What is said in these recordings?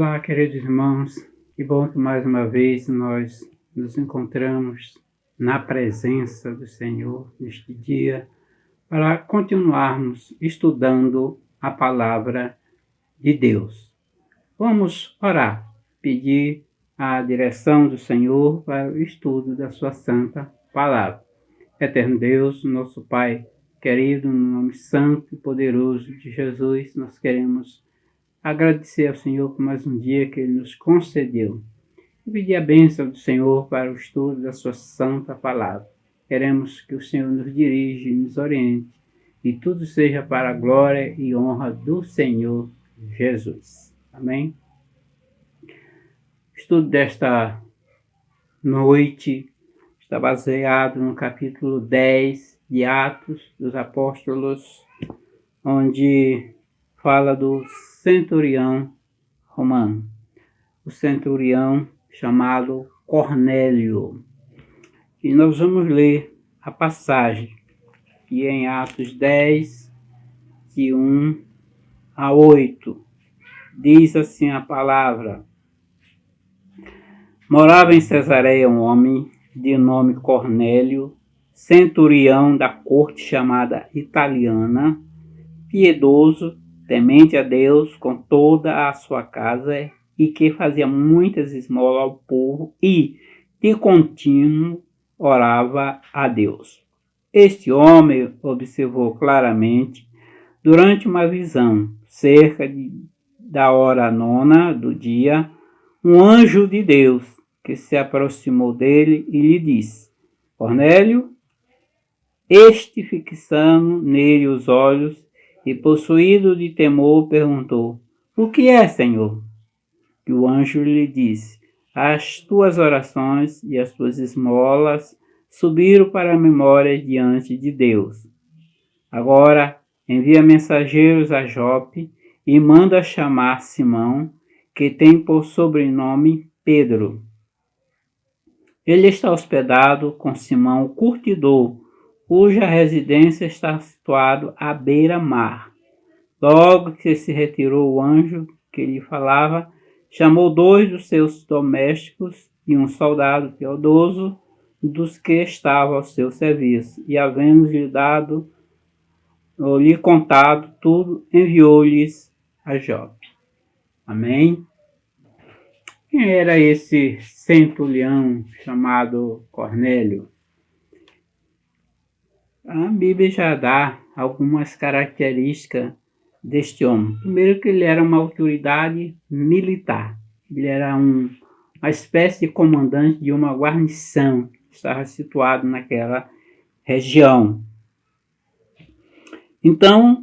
Olá, queridos irmãos, que bom que mais uma vez nós nos encontramos na presença do Senhor neste dia para continuarmos estudando a palavra de Deus. Vamos orar, pedir a direção do Senhor para o estudo da sua santa palavra. Eterno Deus, nosso Pai querido, no nome santo e poderoso de Jesus, nós queremos agradecer ao Senhor por mais um dia que Ele nos concedeu e pedir a bênção do Senhor para o estudo da sua santa palavra. Queremos que o Senhor nos dirija e nos oriente e tudo seja para a glória e honra do Senhor Jesus. Amém? O estudo desta noite está baseado no capítulo 10 de Atos dos Apóstolos, onde fala do centurião romano, o centurião chamado Cornélio. E nós vamos ler a passagem que é em Atos 10, de 1 a 8. Diz assim a palavra: Morava em Cesareia um homem de nome Cornélio, centurião da corte chamada italiana, piedoso, temente a Deus com toda a sua casa, e que fazia muitas esmolas ao povo e, de contínuo, orava a Deus. Este homem observou claramente, durante uma visão, cerca da hora 9 do dia, um anjo de Deus que se aproximou dele e lhe disse: Cornélio. Este, fixando nele os olhos e possuído de temor, perguntou: O que é, Senhor? E o anjo lhe disse: As tuas orações e as tuas esmolas subiram para a memória diante de Deus. Agora envia mensageiros a Jope e manda chamar Simão, que tem por sobrenome Pedro. Ele está hospedado com Simão, o curtidor, cuja residência está situada à beira-mar. Logo que se retirou o anjo que lhe falava, chamou 2 dos seus domésticos e um soldado piedoso dos que estavam ao seu serviço, e havendo-lhe contado tudo, enviou-lhes a Jope. Amém? Quem era esse centurião chamado Cornélio? A Bíblia já dá algumas características deste homem. Primeiro, que ele era uma autoridade militar. Ele era uma espécie de comandante de uma guarnição que estava situado naquela região. Então,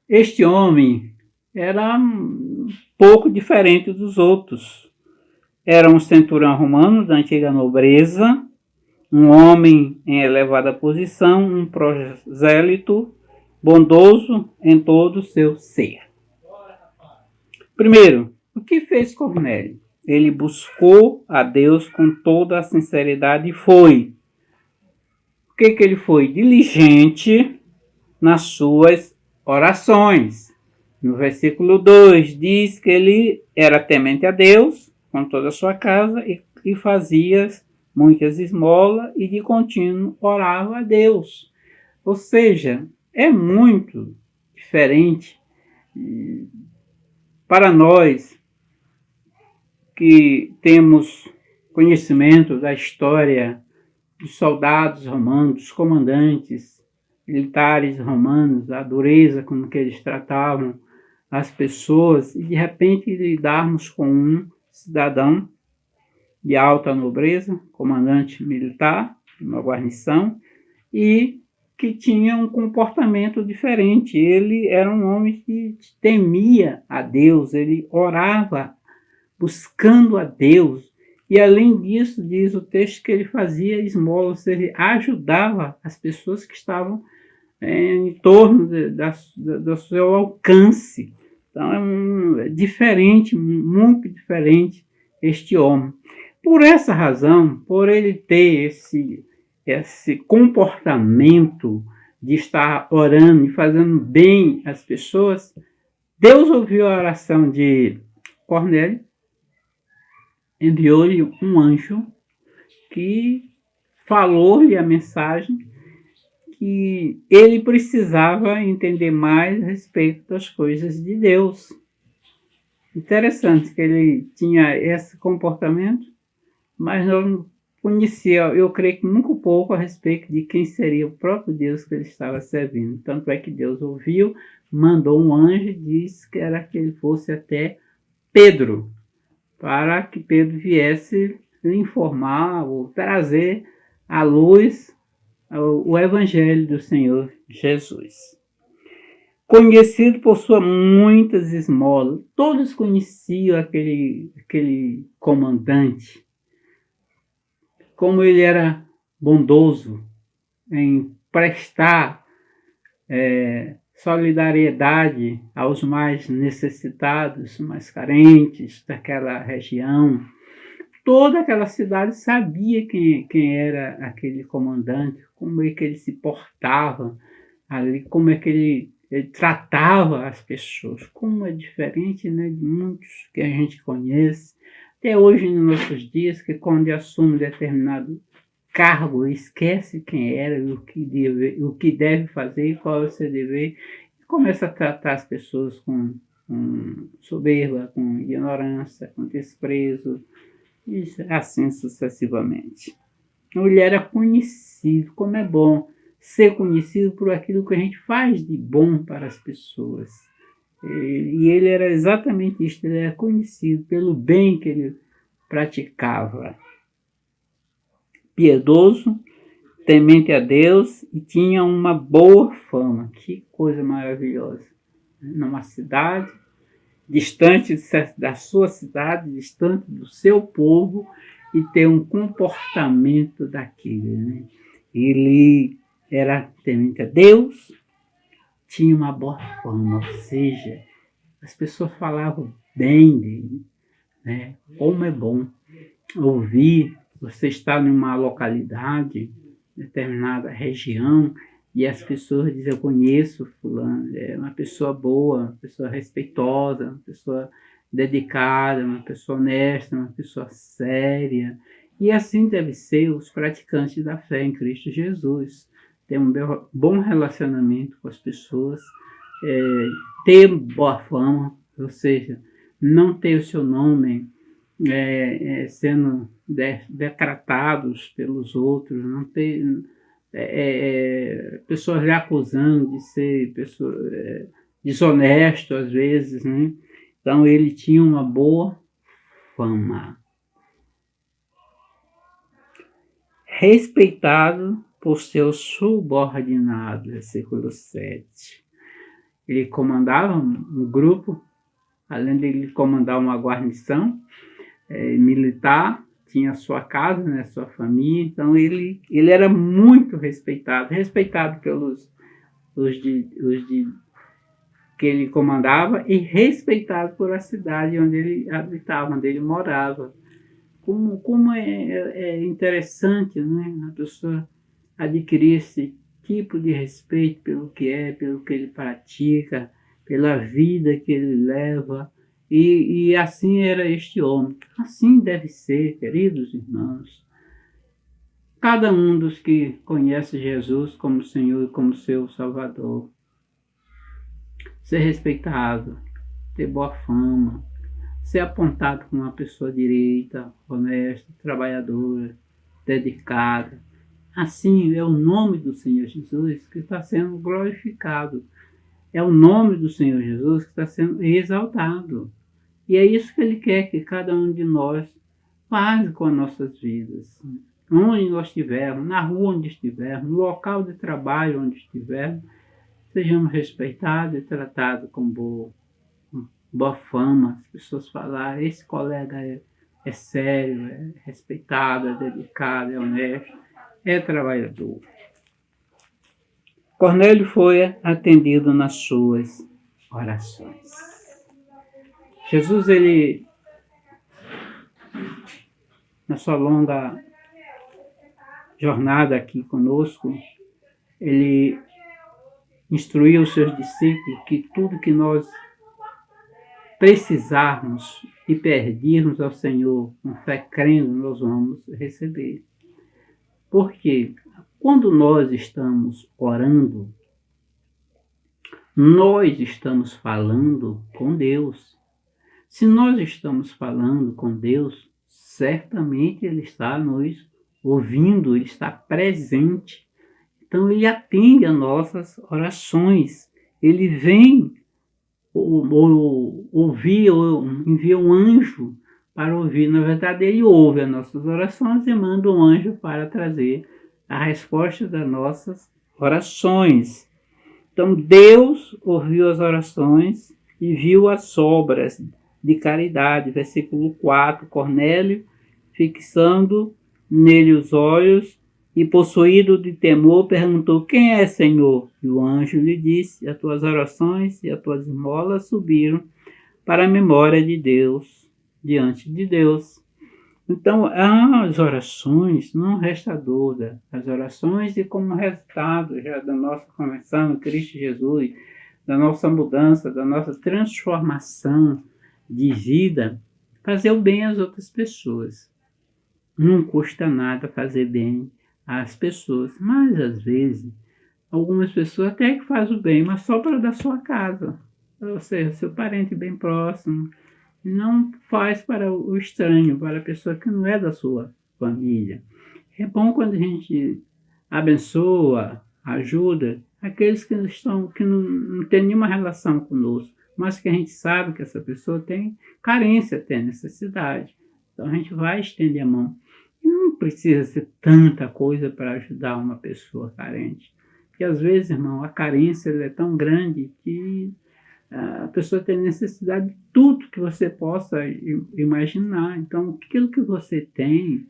este homem era um pouco diferente dos outros. Era um centurião romano da antiga nobreza, um homem em elevada posição, um prosélito, bondoso em todo o seu ser. Primeiro, o que fez Cornélio? Ele buscou a Deus com toda a sinceridade e foi. O que ele foi? Diligente nas suas orações. No versículo 2 diz que ele era temente a Deus com toda a sua casa e fazia muitas esmolas e de contínuo orava a Deus. Ou seja, é muito diferente para nós que temos conhecimento da história dos soldados romanos, dos comandantes militares romanos, a dureza com que eles tratavam as pessoas, e de repente lidarmos com um cidadão de alta nobreza, comandante militar, de uma guarnição, e que tinha um comportamento diferente. Ele era um homem que temia a Deus, ele orava buscando a Deus, e além disso, diz o texto que ele fazia esmolas, ele ajudava as pessoas que estavam em torno do seu alcance. Então é diferente, muito diferente este homem. Por essa razão, por ele ter esse comportamento de estar orando e fazendo bem às pessoas, Deus ouviu a oração de Cornélio enviou-lhe um anjo que falou-lhe a mensagem que ele precisava entender mais a respeito das coisas de Deus. Interessante que ele tinha esse comportamento, mas não conhecia, eu creio que muito pouco a respeito de quem seria o próprio Deus que ele estava servindo. Tanto é que Deus ouviu, mandou um anjo e disse que era que ele fosse até Pedro, para que Pedro viesse lhe informar ou trazer à luz o Evangelho do Senhor Jesus. Conhecido por suas muitas esmolas, todos conheciam aquele comandante, como ele era bondoso em prestar solidariedade aos mais necessitados, mais carentes daquela região. Toda aquela cidade sabia quem era aquele comandante, como é que ele se portava ali, como é que ele tratava as pessoas, como é diferente, né, de muitos que a gente conhece. Até hoje, nos nossos dias, que quando assume determinado cargo, esquece quem era, o que deve fazer, qual é o seu dever, e começa a tratar as pessoas com soberba, com ignorância, com desprezo, e assim sucessivamente. Ele era conhecido, como é bom ser conhecido por aquilo que a gente faz de bom para as pessoas. E ele era exatamente isso, ele era conhecido pelo bem que ele praticava. Piedoso, temente a Deus e tinha uma boa fama. Que coisa maravilhosa. Numa cidade, distante da sua cidade, distante do seu povo, e ter um comportamento daquele, né? Ele era temente a Deus, tinha uma boa fama, ou seja, as pessoas falavam bem dele, né? Como é bom ouvir, você está numa localidade, determinada região, e as pessoas dizem, eu conheço fulano, é uma pessoa boa, uma pessoa respeitosa, uma pessoa dedicada, uma pessoa honesta, uma pessoa séria. E assim deve ser os praticantes da fé em Cristo Jesus. Ter um bom relacionamento com as pessoas, ter boa fama, ou seja, não ter o seu nome sendo detratados pelos outros, não ter pessoas lhe acusando de ser desonesto às vezes, né? Então ele tinha uma boa fama. Respeitado por seus subordinados, versículo 7. Ele comandava um grupo, além de ele comandar uma guarnição militar, tinha sua casa, né, sua família, então ele era muito respeitado pelos os que ele comandava e respeitado por a cidade onde ele habitava, onde ele morava. Como é interessante, né, a pessoa adquirir esse tipo de respeito pelo que pelo que ele pratica, pela vida que ele leva. E assim era este homem. Assim deve ser, queridos irmãos. Cada um dos que conhece Jesus como Senhor e como seu Salvador. Ser respeitado, ter boa fama, ser apontado como uma pessoa direita, honesta, trabalhadora, dedicada. Assim é o nome do Senhor Jesus que está sendo glorificado. É o nome do Senhor Jesus que está sendo exaltado. E é isso que Ele quer que cada um de nós faça com as nossas vidas. Onde nós estivermos, na rua onde estivermos, no local de trabalho onde estivermos, sejamos respeitados e tratados com boa fama. As pessoas falarem, esse colega é sério, é respeitado, é dedicado, é honesto, é trabalhador. Cornélio foi atendido nas suas orações. Jesus, ele, na sua longa jornada aqui conosco, ele instruiu os seus discípulos que tudo que nós precisarmos e pedirmos ao Senhor, com fé crendo, nós vamos receber. Porque quando nós estamos orando, nós estamos falando com Deus. Se nós estamos falando com Deus, certamente Ele está nos ouvindo, Ele está presente. Então Ele atende às nossas orações. Ele vem ouvir, ou envia um anjo para ouvir. Na verdade, Ele ouve as nossas orações e manda um anjo para trazer a resposta das nossas orações. Então, Deus ouviu as orações e viu as obras de caridade. Versículo 4, Cornélio, fixando nele os olhos e possuído de temor, perguntou: quem é, Senhor? E o anjo lhe disse: as tuas orações e as tuas esmolas subiram para a memória de Deus, diante de Deus. Então, as orações, não resta dúvida, as orações e como resultado já da nossa conversão em Cristo Jesus, da nossa mudança, da nossa transformação de vida, fazer o bem às outras pessoas. Não custa nada fazer bem às pessoas, mas às vezes, algumas pessoas até que fazem o bem, mas só para da sua casa, ou seja, seu parente bem próximo. Não faz para o estranho, para a pessoa que não é da sua família. É bom quando a gente abençoa, ajuda aqueles que não têm nenhuma relação conosco, mas que a gente sabe que essa pessoa tem carência, tem necessidade. Então a gente vai estender a mão. E não precisa ser tanta coisa para ajudar uma pessoa carente. Porque às vezes, irmão, a carência é tão grande que a pessoa tem necessidade de tudo que você possa imaginar. Então, aquilo que você tem,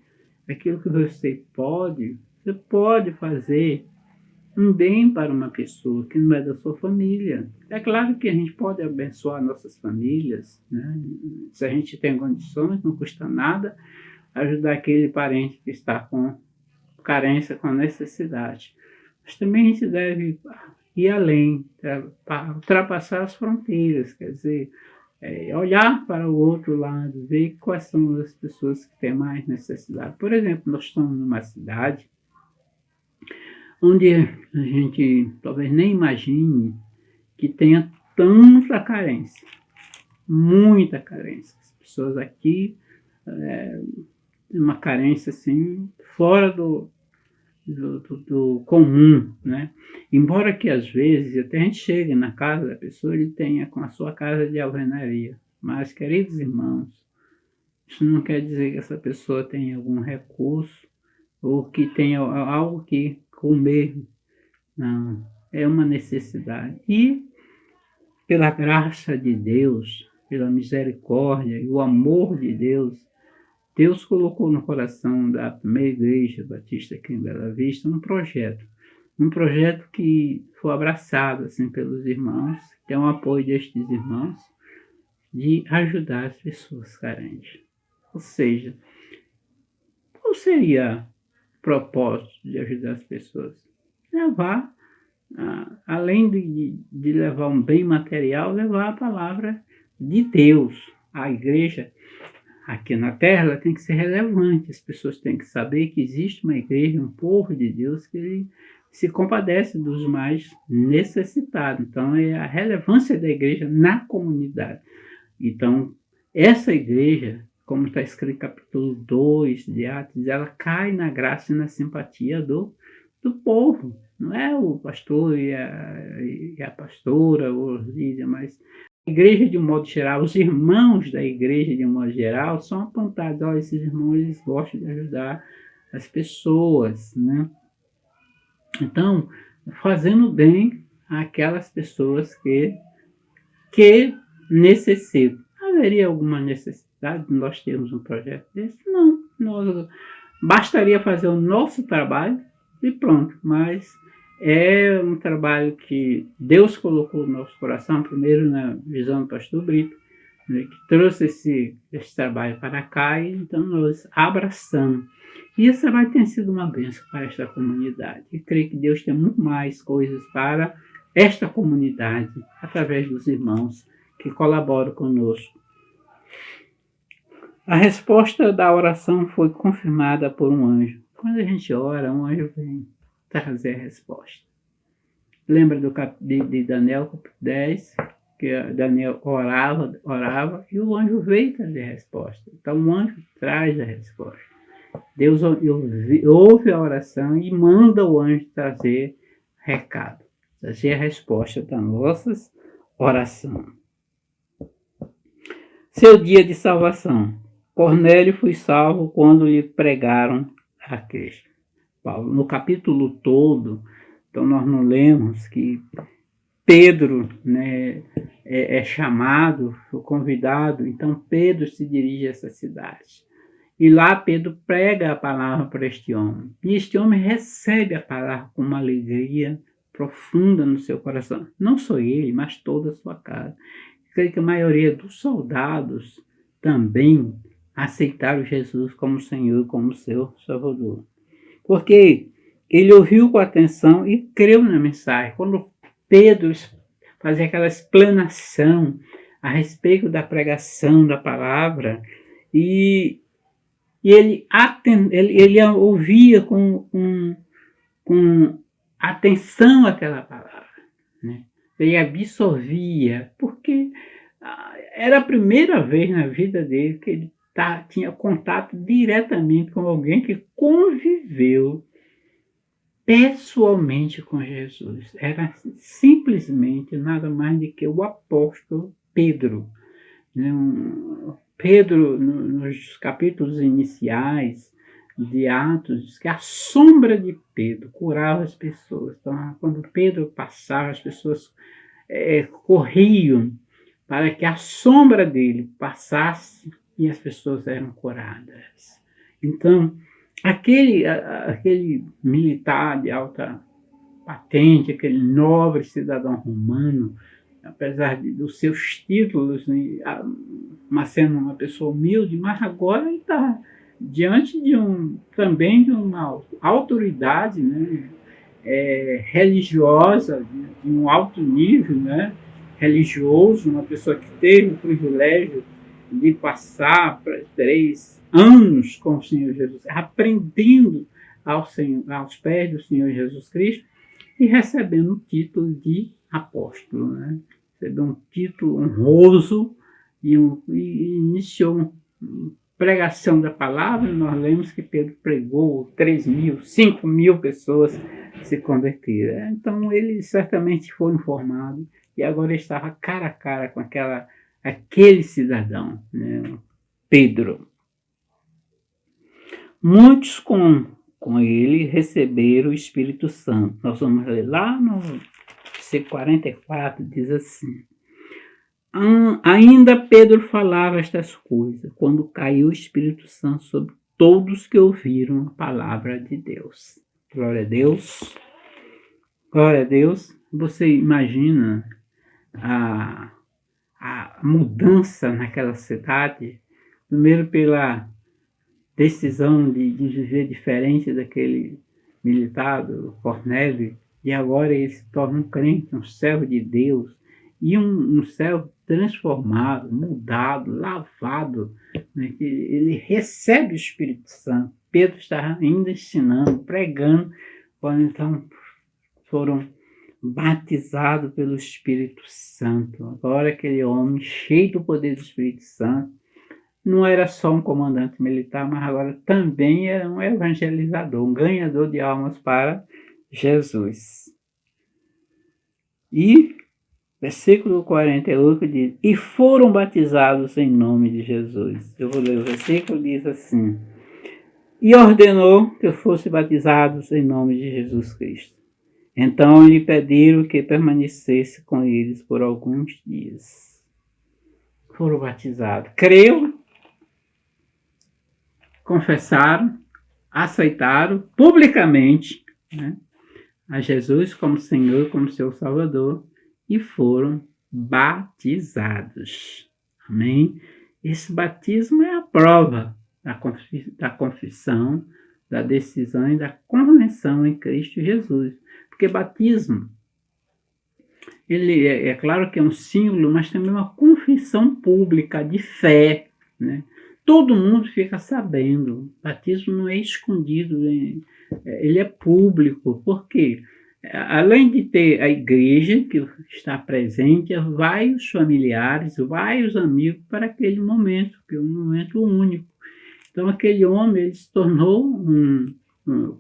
aquilo que você pode fazer um bem para uma pessoa que não é da sua família. É claro que a gente pode abençoar nossas famílias, né? Se a gente tem condições, não custa nada ajudar aquele parente que está com carência, com necessidade. Mas também a gente deve ir além, para ultrapassar as fronteiras, quer dizer, olhar para o outro lado, ver quais são as pessoas que têm mais necessidade. Por exemplo, nós estamos numa cidade onde a gente talvez nem imagine que tenha tanta carência, muita carência. As pessoas aqui têm uma carência assim, fora do comum, né? Embora que às vezes até a gente chegue na casa da pessoa, ele tenha com a sua casa de alvenaria. Mas, queridos irmãos, isso não quer dizer que essa pessoa tenha algum recurso ou que tenha algo que comer. Não, é uma necessidade. E pela graça de Deus, pela misericórdia e o amor de Deus, Deus colocou no coração da primeira igreja batista aqui em Bela Vista um projeto que foi abraçado assim, pelos irmãos, tem o apoio destes irmãos, de ajudar as pessoas carentes. Ou seja, qual seria o propósito de ajudar as pessoas? Levar, além de levar um bem material, levar a palavra de Deus. A igreja aqui na Terra, ela tem que ser relevante. As pessoas têm que saber que existe uma igreja, um povo de Deus que se compadece dos mais necessitados. Então, é a relevância da igreja na comunidade. Então, essa igreja, como está escrito no capítulo 2 de Atos, ela cai na graça e na simpatia do povo. Não é o pastor e a pastora, ou líder, mas a igreja de um modo geral, os irmãos da igreja de um modo geral são apontados. Olha, esses irmãos eles gostam de ajudar as pessoas, né? Então, fazendo bem àquelas pessoas que necessitam. Haveria alguma necessidade de nós termos um projeto desse? Não. Bastaria fazer o nosso trabalho e pronto. Mas é um trabalho que Deus colocou no nosso coração, primeiro na visão do pastor Brito, né, que trouxe esse trabalho para cá, e então nós abraçamos. E esse trabalho tem sido uma bênção para esta comunidade. E creio que Deus tem muito mais coisas para esta comunidade, através dos irmãos que colaboram conosco. A resposta da oração foi confirmada por um anjo. Quando a gente ora, um anjo vem trazer a resposta. Lembra de Daniel 10, que Daniel orava e o anjo veio trazer a resposta. Então o anjo traz a resposta. Deus ouve a oração e manda o anjo trazer recado, trazer a resposta das nossas orações. Seu dia de salvação. Cornélio foi salvo quando lhe pregaram a Cristo. Paulo, no capítulo todo, então nós não lemos que Pedro, né, é chamado, foi convidado, então Pedro se dirige a essa cidade. E lá Pedro prega a palavra para este homem. E este homem recebe a palavra com uma alegria profunda no seu coração. Não só ele, mas toda a sua casa. Creio que a maioria dos soldados também aceitaram Jesus como Senhor, como seu Salvador. Porque ele ouviu com atenção e creu na mensagem. Quando Pedro fazia aquela explanação a respeito da pregação da palavra, e ele ouvia com atenção aquela palavra, né? Ele absorvia, porque era a primeira vez na vida dele que ele tinha contato diretamente com alguém que conviveu pessoalmente com Jesus. Era simplesmente nada mais do que o apóstolo Pedro. Pedro, nos capítulos iniciais de Atos, diz que a sombra de Pedro curava as pessoas. Então, quando Pedro passava, as pessoas corriam para que a sombra dele passasse e as pessoas eram curadas. Então, aquele militar de alta patente, aquele nobre cidadão romano, apesar dos seus títulos, né, mas sendo uma pessoa humilde, mas agora ele está diante também de uma autoridade, né, religiosa, de um alto nível, né, religioso, uma pessoa que teve o privilégio de passar 3 anos com o Senhor Jesus, aprendendo aos pés do Senhor Jesus Cristo e recebendo o título de apóstolo, né? Recebeu um título honroso e iniciou uma pregação da palavra. Nós lemos que Pedro pregou 3.000, 5.000 pessoas se converteram. Então ele certamente foi informado e agora estava cara a cara com aquele cidadão, né? Pedro. Muitos com ele receberam o Espírito Santo. Nós vamos ler lá no versículo 44, diz assim: ainda Pedro falava estas coisas, quando caiu o Espírito Santo sobre todos que ouviram a palavra de Deus. Glória a Deus. Glória a Deus. Você imagina a mudança naquela cidade, primeiro pela decisão de viver diferente daquele militar, do Cornélio, e agora ele se torna um crente, um servo de Deus, e um servo transformado, mudado, lavado, né? Ele recebe o Espírito Santo. Pedro está ainda ensinando, pregando, quando então foram batizados pelo Espírito Santo. Agora aquele homem cheio do poder do Espírito Santo não era só um comandante militar, mas agora também era um evangelizador, um ganhador de almas para Jesus. E versículo 48 diz: e foram batizados em nome de Jesus. Eu vou ler o versículo, diz assim: e ordenou que fossem batizados em nome de Jesus Cristo. Então lhe pediram que permanecesse com eles por alguns dias. Foram batizados. Creu, confessaram, aceitaram publicamente, né, a Jesus como Senhor, como seu Salvador, e foram batizados. Amém? Esse batismo é a prova da confissão, da decisão e da convenção em Cristo Jesus. Porque batismo ele é claro que é um símbolo, mas também uma confissão pública de fé, né? Todo mundo fica sabendo. O batismo não é escondido, ele é público. Por quê? Além de ter a igreja que está presente, vai os familiares, vai os amigos para aquele momento, que é um momento único. Então aquele homem ele se tornou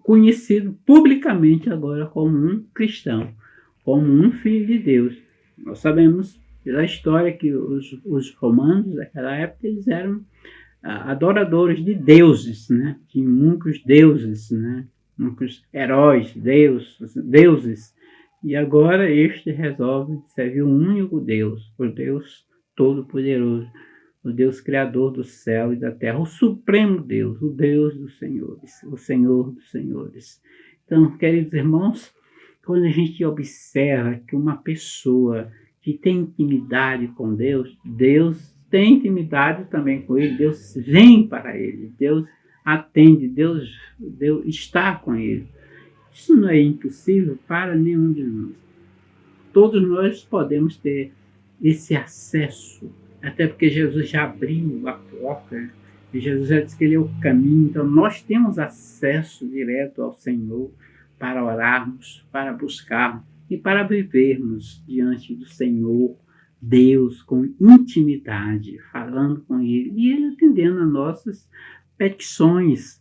conhecido publicamente agora como um cristão, como um filho de Deus. Nós sabemos pela história que os romanos daquela época eles eram adoradores de deuses, né? Tinham muitos deuses, né? Muitos heróis, deuses. E agora este resolve servir um único Deus, o Deus Todo-Poderoso, o Deus Criador do céu e da terra, o Supremo Deus, o Deus dos senhores, o Senhor dos senhores. Então, queridos irmãos, quando a gente observa que uma pessoa que tem intimidade com Deus, Deus tem intimidade também com ele, Deus vem para ele, Deus atende, Deus está com ele. Isso não é impossível para nenhum de nós. Todos nós podemos ter esse acesso, até porque Jesus já abriu a porta, e Jesus já disse que ele é o caminho, então nós temos acesso direto ao Senhor para orarmos, para buscarmos e para vivermos diante do Senhor, Deus, com intimidade, falando com Ele, e Ele atendendo as nossas petições.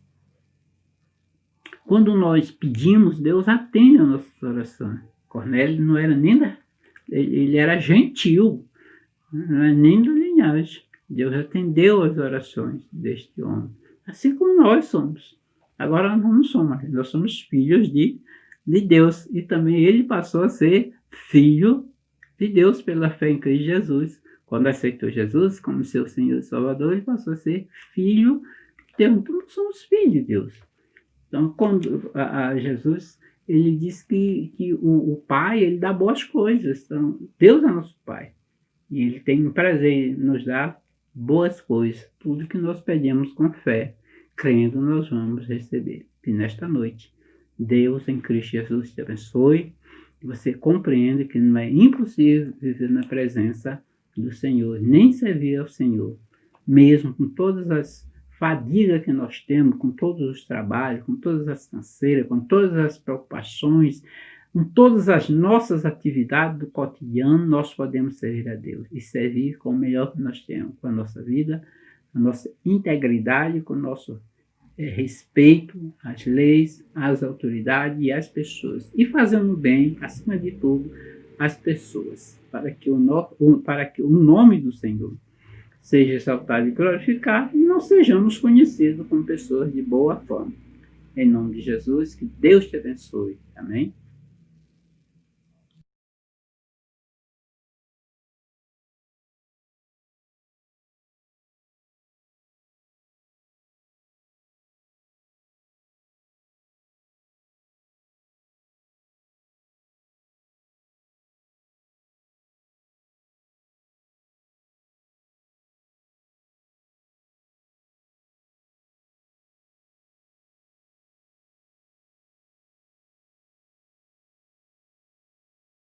Quando nós pedimos, Deus atende as nossas orações. Cornélio não era ele era gentil, não é nem da linhagem. Deus atendeu as orações deste homem, assim como nós somos. Agora nós não somos, nós somos filhos de Deus, e também ele passou a ser filho de Deus pela fé em Cristo Jesus. Quando aceitou Jesus como seu Senhor e Salvador, ele passou a ser filho de Deus. Então nós somos filhos de Deus. Então quando Jesus ele diz que o Pai ele dá boas coisas. Então Deus é nosso Pai e ele tem um prazer em nos dar boas coisas. Tudo que nós pedimos com fé, crendo, nós vamos receber. E nesta noite, Deus em Cristo Jesus te abençoe e você compreenda que não é impossível viver na presença do Senhor, nem servir ao Senhor, mesmo com todas as fadigas que nós temos, com todos os trabalhos, com todas as canseiras, com todas as preocupações, com todas as nossas atividades do cotidiano, nós podemos servir a Deus e servir com o melhor que nós temos, com a nossa vida, a nossa integridade, com o nosso respeito às leis, às autoridades e às pessoas. E fazendo bem, acima de tudo, às pessoas, para que o nome do Senhor seja exaltado e glorificado e não sejamos conhecidos como pessoas de boa fama. Em nome de Jesus, que Deus te abençoe. Amém?